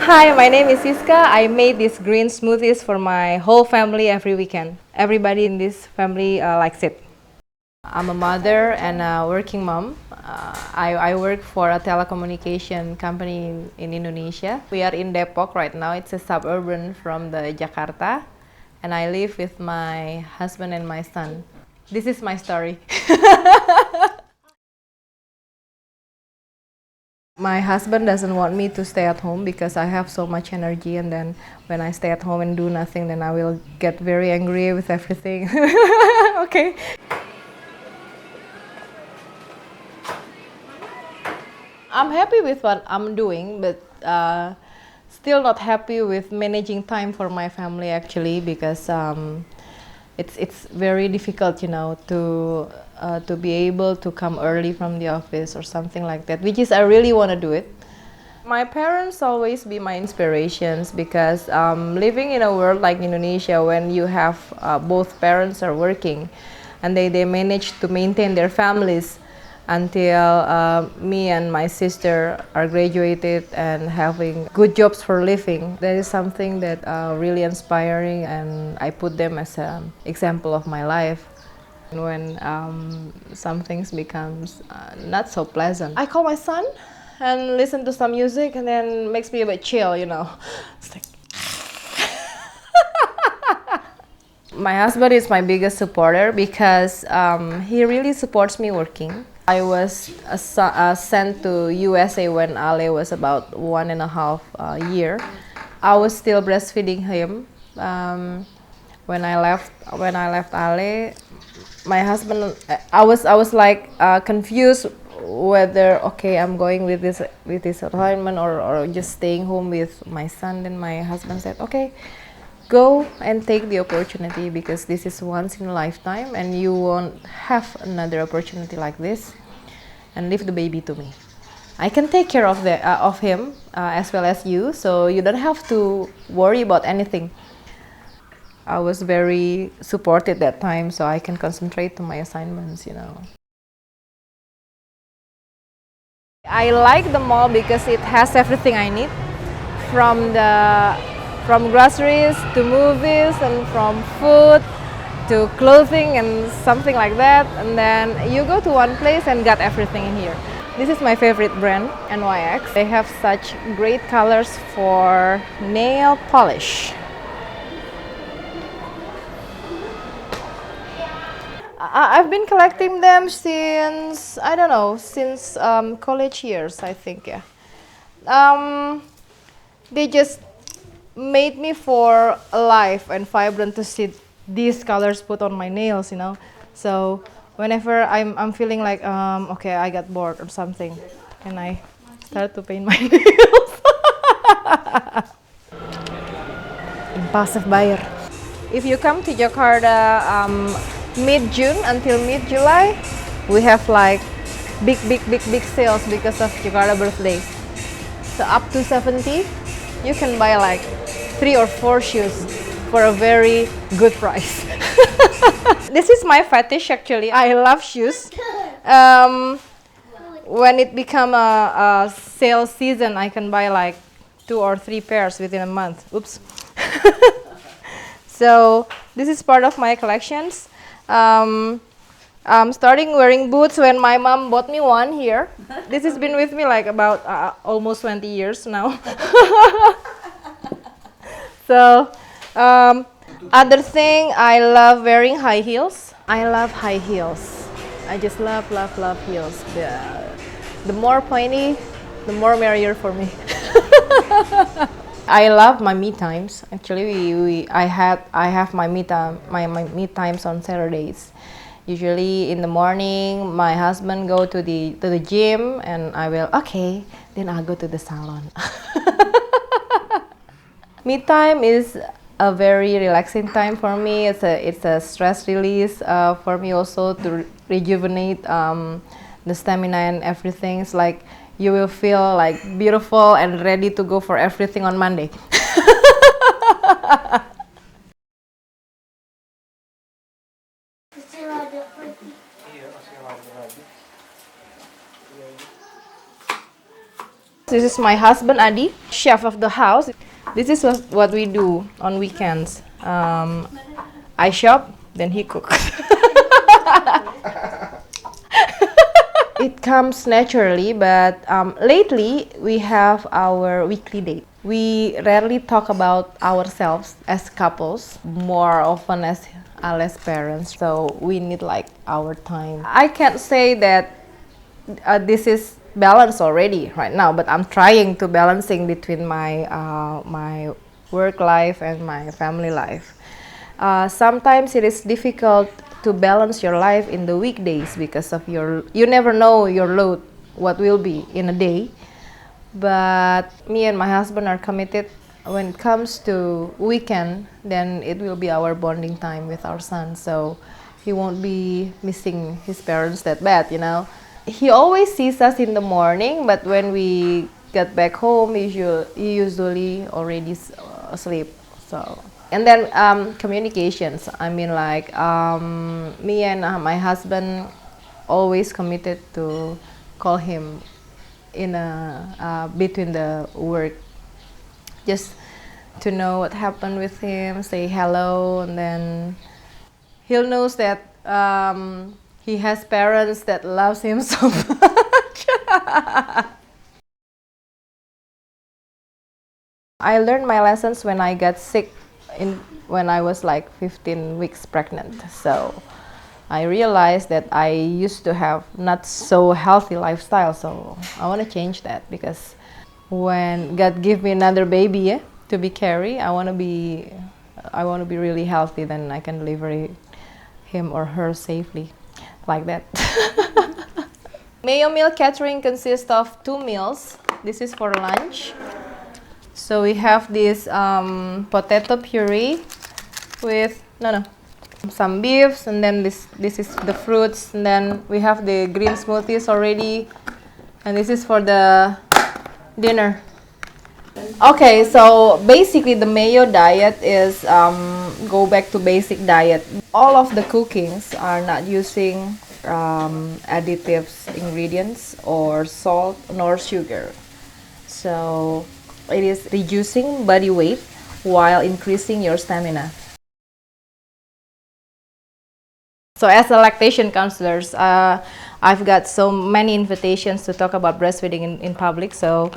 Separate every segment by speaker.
Speaker 1: Hi, my name is Siska. I made these green smoothies for my whole family every weekend. Everybody in this family likes it. I'm a mother and a working mom. I work for a telecommunication company in Indonesia. We are in Depok right now. It's a suburban from the Jakarta. And I live with my husband and my son. This is my story. My husband doesn't want me to stay at home because I have so much energy, and then when I stay at home and do nothing, then I will get very angry with everything. Okay. I'm happy with what I'm doing, but still not happy with managing time for my family actually, because it's very difficult, to be able to come early from the office or something like that. Which is I really want to do it. My parents always be my inspirations because living in a world like Indonesia, when you have both parents are working, and they manage to maintain their families until me and my sister are graduated and having good jobs for living. That is something that really inspiring, and I put them as an example of my life. When some things becomes not so pleasant, I call my son and listen to some music, and then makes me a bit chill. It's like my husband is my biggest supporter because he really supports me working. I was sent to USA when Ale was about 1.5 year. I was still breastfeeding him. When I left Ale, my husband, I was like confused whether okay I'm going with this assignment, or just staying home with my son. Then my husband said, okay, go and take the opportunity, because this is once in a lifetime and you won't have another opportunity like this, and leave the baby to me. I can take care of him as well as you, so you don't have to worry about anything. I was very supported that time, so I can concentrate to my assignments. I like the mall because it has everything I need, from groceries to movies, and from food to clothing and something like that. And then you go to one place and got everything in here. This is my favorite brand, NYX. They have such great colors for nail polish. I've been collecting them since, I don't know, since college years, I think, yeah. Um, they just made me for alive and vibrant to see these colors put on my nails. So whenever I'm feeling like, okay, I got bored or something, and I start to paint my nails. Impulsive buyer. If you come to Jakarta mid-June until mid-July, we have like big sales because of Jakarta birthday. So up to 70, you can buy like 3 or 4 shoes for a very good price. This is my fetish actually. I love shoes. Um, when it become a sale season, I can buy like 2 or 3 pairs within a month. Oops. So this is part of my collections. I'm starting wearing boots when my mom bought me one here. This has been with me like about almost 20 years now. So other thing, I love wearing high heels. I love high heels. I just love heels. The more pointy, the more merrier for me. I love my me times. Actually, I have my me times on Saturdays. Usually in the morning, my husband go to the gym, and I will then I'll go to the salon. Me time is a very relaxing time for me. It's a stress release for me also to rejuvenate the stamina and everything. It's like you will feel like beautiful and ready to go for everything on Monday. This is my husband Adi, chef of the house. This is what we do on weekends. I shop, then he cooks. It comes naturally, but lately we have our weekly date. We rarely talk about ourselves as couples, more often as parents. So we need like our time. I can't say that this is balanced already right now, but I'm trying to balancing between my work life and my family life. Sometimes it is difficult to balance your life in the weekdays because of you never know your load what will be in a day. But me and my husband are committed. When it comes to weekend, then it will be our bonding time with our son, so he won't be missing his parents that bad, you know. He always sees us in the morning, but when we get back home, he usually already asleep. So, and then communications. I mean, like me and my husband always committed to call him in between the work, just to know what happened with him, say hello, and then he'll knows that he has parents that loves him so much. I learned my lessons when I got sick when I was like 15 weeks pregnant. So I realized that I used to have not so healthy lifestyle. So I want to change that, because when God give me another baby to be carry, I want to be really healthy. Then I can deliver him or her safely, like that. Mayo Meal Catering consists of 2 meals. This is for lunch. So we have this potato puree with some beefs, and then this is the fruits, and then we have the green smoothies already, and this is for the dinner. Okay, so basically the Mayo diet is go back to basic diet. All of the cookings are not using additives, ingredients, or salt nor sugar. So it is reducing body weight while increasing your stamina. So as a lactation counselors, I've got so many invitations to talk about breastfeeding in public. So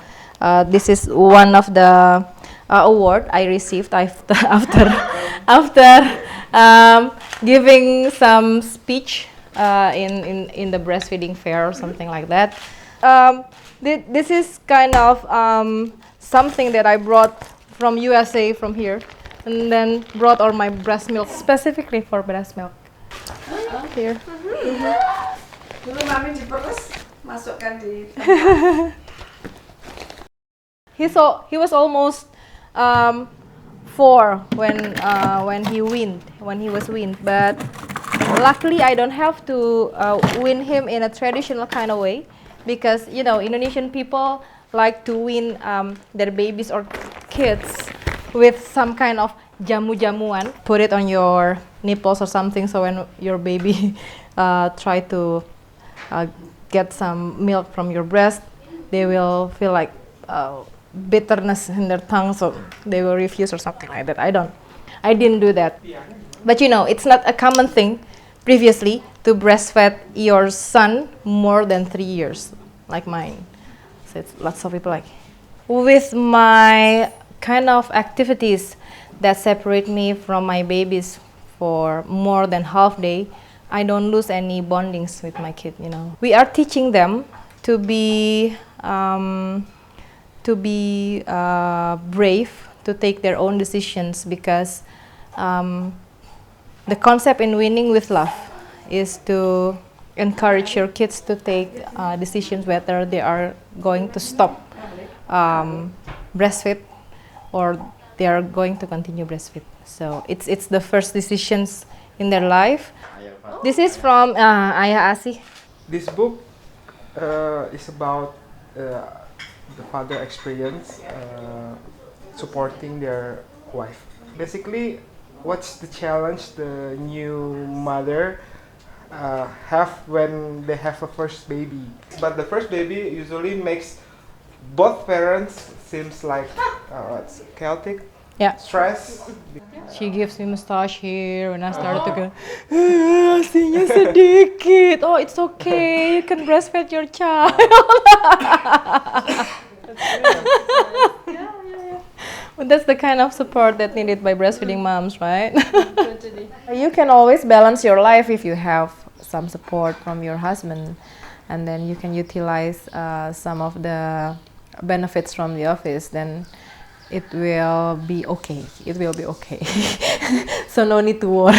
Speaker 1: this is one of the award I received after giving some speech in the breastfeeding fair or something like that. This is kind of something that I brought from USA, from here, and then brought all my breast milk specifically for breast milk. Here.
Speaker 2: Dulu mami diperes, masukkan di.
Speaker 1: He was almost 4 when he was weaned, but luckily I don't have to wean him in a traditional kind of way, because you know Indonesian people like to wean their babies or kids with some kind of jamu-jamuan. Put it on your nipples or something, so when your baby try to get some milk from your breast, they will feel like bitterness in their tongue, so they will refuse or something like that. I didn't do that. But you know, it's not a common thing previously to breastfeed your son more than 3 years, like mine. So it's lots of people like. With my kind of activities that separate me from my babies for more than half day, I don't lose any bondings with my kid, you know. We are teaching them to be brave, to take their own decisions, because the concept in Winning with Love is to encourage your kids to take decisions whether they are going to stop breastfeed or they are going to continue breastfeed. So it's the first decisions in their life. This is from Ayah Asi.
Speaker 3: This book is about the father experience supporting their wife. Basically, what's the challenge the new mother have when they have a first baby? But the first baby usually makes both parents seems like it's chaotic,
Speaker 1: Yeah.
Speaker 3: stress.
Speaker 1: She gives me mustache here when I started to go, asinya sedikit. Oh, it's okay. You can breastfeed your child. But that's the kind of support that needed by breastfeeding moms, right? You can always balance your life if you have some support from your husband, and then you can utilize some of the benefits from the office. Then it will be okay. It will be okay. So no need to worry.